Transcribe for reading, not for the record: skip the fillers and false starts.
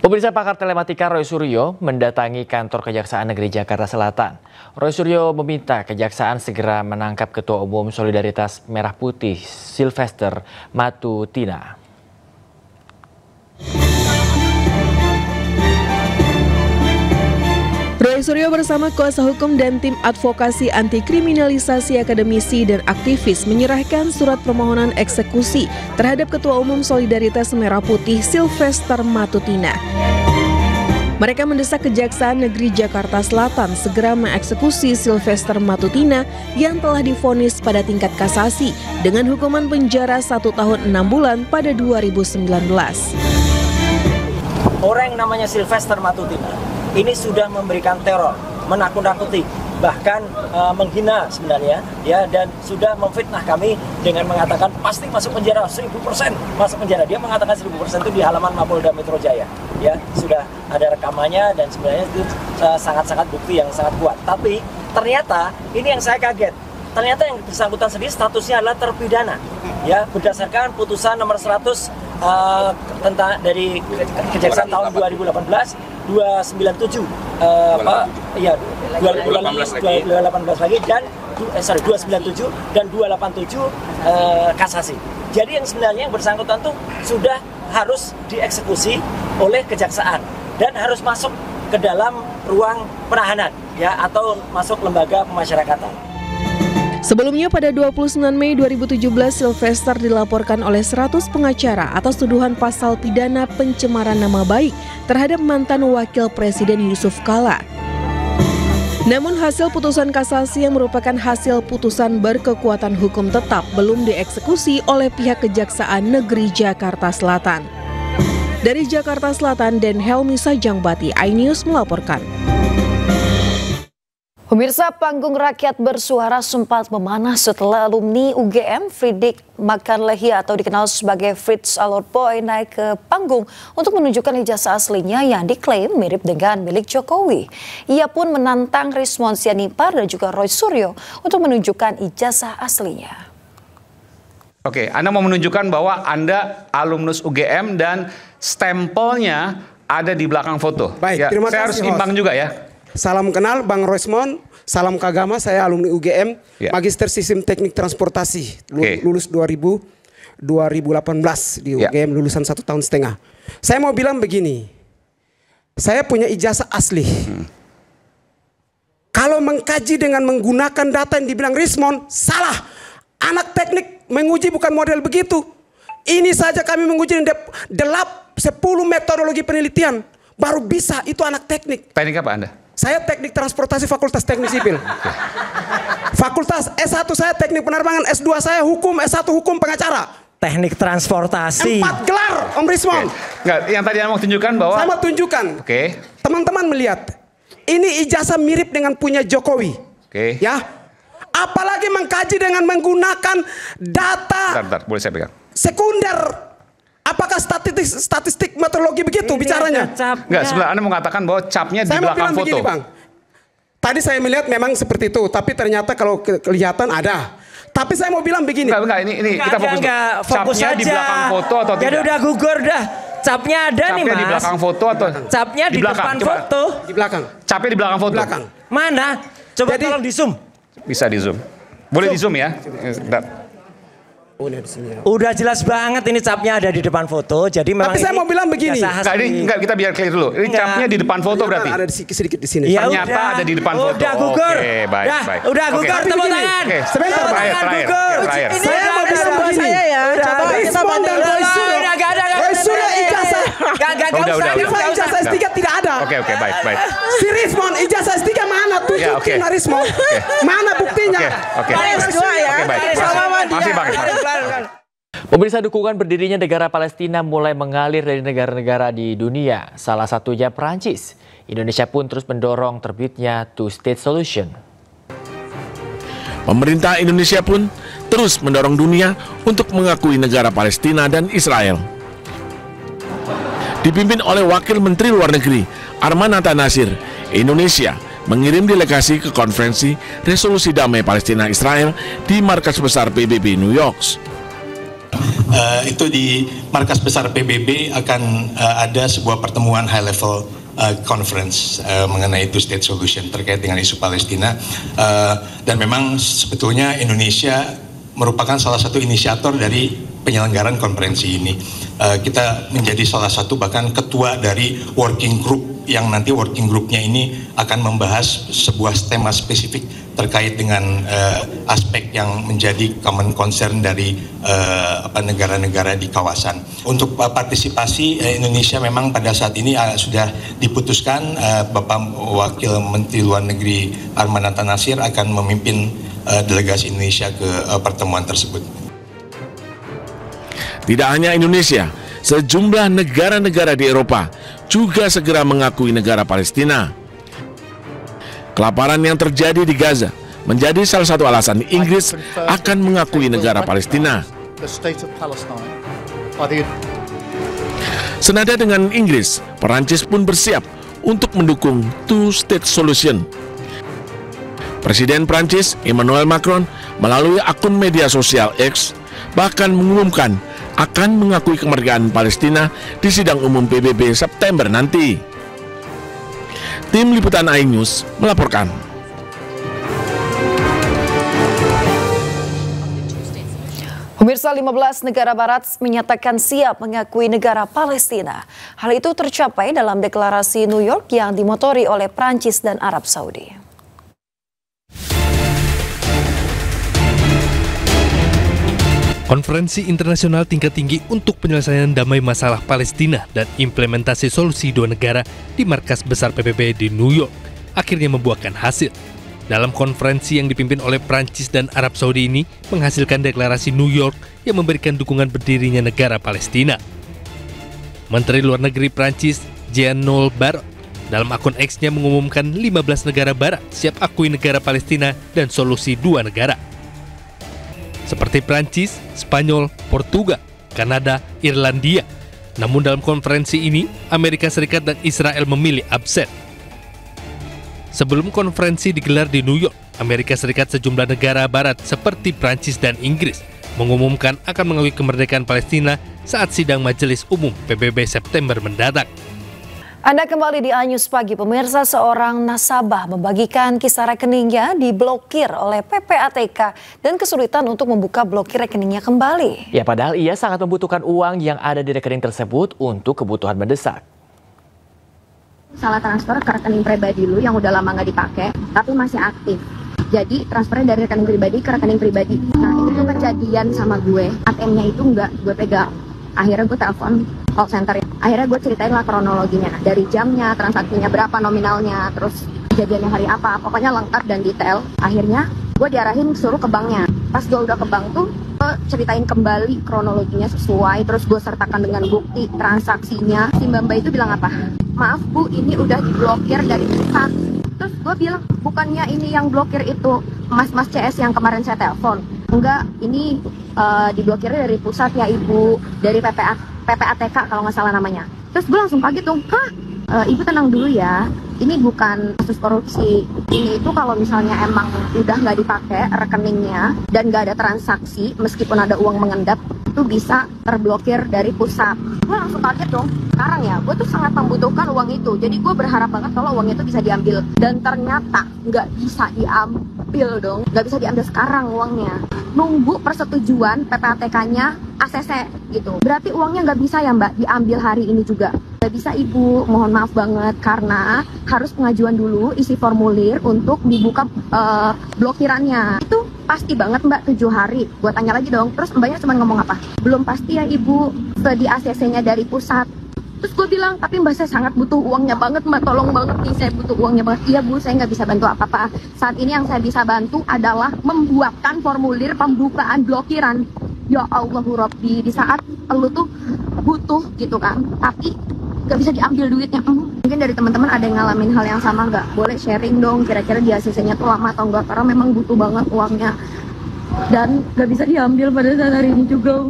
Pemirsa, pakar telematika Roy Suryo mendatangi kantor Kejaksaan Negeri Jakarta Selatan. Roy Suryo meminta Kejaksaan segera menangkap Ketua Umum Solidaritas Merah Putih Sylvester Matutina. Roy Suryo bersama kuasa hukum dan tim advokasi anti kriminalisasi akademisi dan aktivis menyerahkan surat permohonan eksekusi terhadap Ketua Umum Solidaritas Merah Putih Sylvester Matutina. Mereka mendesak Kejaksaan Negeri Jakarta Selatan segera mengeksekusi Sylvester Matutina yang telah divonis pada tingkat kasasi dengan hukuman penjara 1 tahun 6 bulan pada 2019. Orang yang namanya Sylvester Matutina ini sudah memberikan teror, menakut-nakuti, bahkan menghina sebenarnya, ya, dan sudah memfitnah kami dengan mengatakan pasti masuk penjara 1000% masuk penjara. Dia mengatakan 1000% itu di halaman Mapolda Metro Jaya, ya, sudah ada rekamannya dan sebenarnya itu sangat-sangat bukti yang sangat kuat. Tapi ternyata ini yang saya kaget. Ternyata yang bersangkutan sendiri statusnya adalah terpidana, ya, berdasarkan putusan nomor 100 tentang dari Kejaksaan tahun 2018 297 218 lagi dan 297 dan 287 kasasi. Jadi yang sebenarnya yang bersangkutan tuh sudah harus dieksekusi oleh Kejaksaan dan harus masuk ke dalam ruang penahanan, ya, atau masuk lembaga pemasyarakatan. Sebelumnya pada 29 Mei 2017, Sylvester dilaporkan oleh 100 pengacara atas tuduhan pasal pidana pencemaran nama baik terhadap mantan Wakil Presiden Yusuf Kala. Namun hasil putusan kasasi yang merupakan hasil putusan berkekuatan hukum tetap belum dieksekusi oleh pihak Kejaksaan Negeri Jakarta Selatan. Dari Jakarta Selatan, Den Helmi Sajangbati, iNews melaporkan. Pemirsa, panggung rakyat bersuara sempat memanas setelah alumni UGM Friedrich Makanlehi atau dikenal sebagai Fritz Alert Boy naik ke panggung untuk menunjukkan ijazah aslinya yang diklaim mirip dengan milik Jokowi. Ia pun menantang Rismon Sianipar dan juga Roy Suryo untuk menunjukkan ijazah aslinya. Oke, Anda mau menunjukkan bahwa Anda alumnus UGM dan stempelnya ada di belakang foto. Baik, ya, terima kasih. Saya harus imbang juga ya. Salam kenal Bang Rismon, salam kagama, saya alumni UGM, ya. Magister Sistem Teknik Transportasi, lulus 2018 di UGM, lulusan 1,5 tahun. Saya mau bilang begini, saya punya ijazah asli. Kalau mengkaji dengan menggunakan data yang dibilang Rismon, salah. Anak teknik menguji bukan model begitu. Ini saja kami menguji 10 metodologi penelitian, baru bisa itu anak teknik. Teknik apa Anda? Saya teknik transportasi Fakultas Teknik Sipil. Fakultas S1 saya teknik penerbangan, S2 saya hukum, S1 hukum pengacara. Teknik transportasi. 4 gelar, Om Rismon. Enggak, yang tadi Anda mau tunjukkan bahwa... Saya mau tunjukkan. Teman-teman melihat, ini ijazah mirip dengan punya Jokowi. Ya. Apalagi mengkaji dengan menggunakan data. Bentar, boleh saya pegang? Sekunder. Apakah statistik meteorologi begitu ini bicaranya? Enggak, sebelah Anda mengatakan bahwa capnya di belakang foto. Begini, Bang. Tadi saya melihat memang seperti itu, tapi ternyata kalau kelihatan ada. Tapi saya mau bilang begini. Enggak, ini kita fokus. Capnya di belakang foto atau tidak? Jadi udah gugur dah. Capnya ada nih, Mas. Capnya di belakang foto atau? Capnya di depan foto. Di belakang. Capnya di belakang foto. Di belakang. Mana? Coba tolong di zoom. Bisa di zoom. Boleh di zoom ya? Udah jelas banget ini capnya ada di depan foto. Jadi memang. Tapi saya mau bilang begini. Enggak, kita biar clear dulu. Ini capnya di depan foto berarti. Ada sedikit di sini. Ya, ternyata ada di depan foto. Udah gugur. Oke, baik. Udah gugur, tepuk tangan. Sebentar, terakhir. Saya mau bilang begini. Saya ya. Coba Rismon dan Roy Suryo. Roy Suryo ijazah. Ijazah S3 tidak ada. Oke, baik. Si Rismon ijazah S3 mana? Tunjukin Rismon. Mana buktinya? Oke, baik. Masih Bang. Pemirsa, dukungan berdirinya negara Palestina mulai mengalir dari negara-negara di dunia, salah satunya Perancis. Indonesia pun terus mendorong terbitnya Two-State Solution. Pemerintah Indonesia pun terus mendorong dunia untuk mengakui negara Palestina dan Israel. Dipimpin oleh Wakil Menteri Luar Negeri Arman Hatta Nasir, Indonesia mengirim delegasi ke konferensi resolusi damai Palestina-Israel di markas besar PBB New York. itu di markas besar PBB akan ada sebuah pertemuan high level conference mengenai two state solution terkait dengan isu Palestina, dan memang sebetulnya Indonesia merupakan salah satu inisiator dari penyelenggaraan konferensi ini. Kita menjadi salah satu bahkan ketua dari working group yang nanti working groupnya ini akan membahas sebuah tema spesifik terkait dengan aspek yang menjadi common concern dari negara-negara di kawasan. Untuk partisipasi Indonesia memang pada saat ini sudah diputuskan Bapak Wakil Menteri Luar Negeri Armanata Nasir akan memimpin delegasi Indonesia ke pertemuan tersebut. Tidak hanya Indonesia, sejumlah negara-negara di Eropa juga segera mengakui negara Palestina. Kelaparan yang terjadi di Gaza menjadi salah satu alasan Inggris akan mengakui negara Palestina. Senada dengan Inggris, Perancis pun bersiap untuk mendukung two-state solution. Presiden Prancis Emmanuel Macron melalui akun media sosial X bahkan mengumumkan akan mengakui kemerdekaan Palestina di sidang umum PBB September nanti. Tim Liputan iNews melaporkan. Pemirsa, 15 negara barat menyatakan siap mengakui negara Palestina. Hal itu tercapai dalam deklarasi New York yang dimotori oleh Prancis dan Arab Saudi. Konferensi internasional tingkat tinggi untuk penyelesaian damai masalah Palestina dan implementasi solusi dua negara di markas besar PBB di New York akhirnya membuahkan hasil. Dalam konferensi yang dipimpin oleh Prancis dan Arab Saudi ini menghasilkan deklarasi New York yang memberikan dukungan berdirinya negara Palestina. Menteri Luar Negeri Prancis Jean-Noël Barrot dalam akun X-nya mengumumkan 15 negara barat siap akui negara Palestina dan solusi dua negara. Seperti Prancis, Spanyol, Portugal, Kanada, Irlandia. Namun dalam konferensi ini, Amerika Serikat dan Israel memilih absen. Sebelum konferensi digelar di New York, Amerika Serikat sejumlah negara barat seperti Prancis dan Inggris mengumumkan akan mengakui kemerdekaan Palestina saat sidang Majelis Umum PBB September mendatang. Anda kembali di iNews Pagi. Pemirsa, seorang nasabah membagikan kisah rekeningnya diblokir oleh PPATK dan kesulitan untuk membuka blokir rekeningnya kembali. Ya, padahal ia sangat membutuhkan uang yang ada di rekening tersebut untuk kebutuhan mendesak. Salah transfer ke rekening pribadi lu yang udah lama nggak dipakai, tapi masih aktif. Jadi transfernya dari rekening pribadi ke rekening pribadi. Nah, itu kejadian sama gue. ATM-nya itu nggak gue pegang. Akhirnya gue telepon call center. Akhirnya gue ceritain lah kronologinya. Dari jamnya, transaksinya berapa nominalnya, terus kejadiannya hari apa. Pokoknya lengkap dan detail. Akhirnya gue diarahin suruh ke banknya. Pas gue udah ke bank tuh, gue ceritain kembali kronologinya sesuai. Terus gue sertakan dengan bukti transaksinya. Si Mbak itu bilang apa? Maaf Bu, ini udah diblokir dari pusat. Terus gue bilang, bukannya ini yang blokir itu Mas CS yang kemarin saya telepon. Enggak, ini diblokirnya dari pusat ya Ibu, dari PPATK kalau nggak salah namanya. Terus gue langsung kaget dong, Ibu tenang dulu ya, ini bukan kasus korupsi. Ini itu kalau misalnya emang udah nggak dipakai rekeningnya dan nggak ada transaksi, meskipun ada uang mengendap, itu bisa terblokir dari pusat. Gue langsung kaget dong. Sekarang ya, gue tuh sangat membutuhkan uang itu. Jadi gue berharap banget kalau uang itu bisa diambil. Dan ternyata nggak bisa diambil dong. Nggak bisa diambil sekarang uangnya. Nunggu persetujuan PPATK-nya ACC gitu. Berarti uangnya nggak bisa ya Mbak diambil hari ini juga. Nggak bisa Ibu, mohon maaf banget. Karena harus pengajuan dulu, isi formulir untuk dibuka blokirannya. Itu pasti banget Mbak 7 hari. Gue tanya lagi dong, terus Mbaknya cuma ngomong apa? Belum pasti ya Ibu, di ACC-nya dari pusat. Terus gue bilang, tapi Mbak saya sangat butuh uangnya banget Mbak, tolong banget nih, saya butuh uangnya banget. Iya Bu, saya nggak bisa bantu apa-apa. Saat ini yang saya bisa bantu adalah membuatkan formulir pembukaan blokiran. Ya Allahu Rabbi, di saat lu tuh butuh gitu kan, tapi nggak bisa diambil duitnya. Mungkin dari teman-teman ada yang ngalamin hal yang sama nggak? Boleh sharing dong, kira-kira di ACC-nya tuh lama atau enggak, karena memang butuh banget uangnya. Dan nggak bisa diambil pada saat hari ini juga.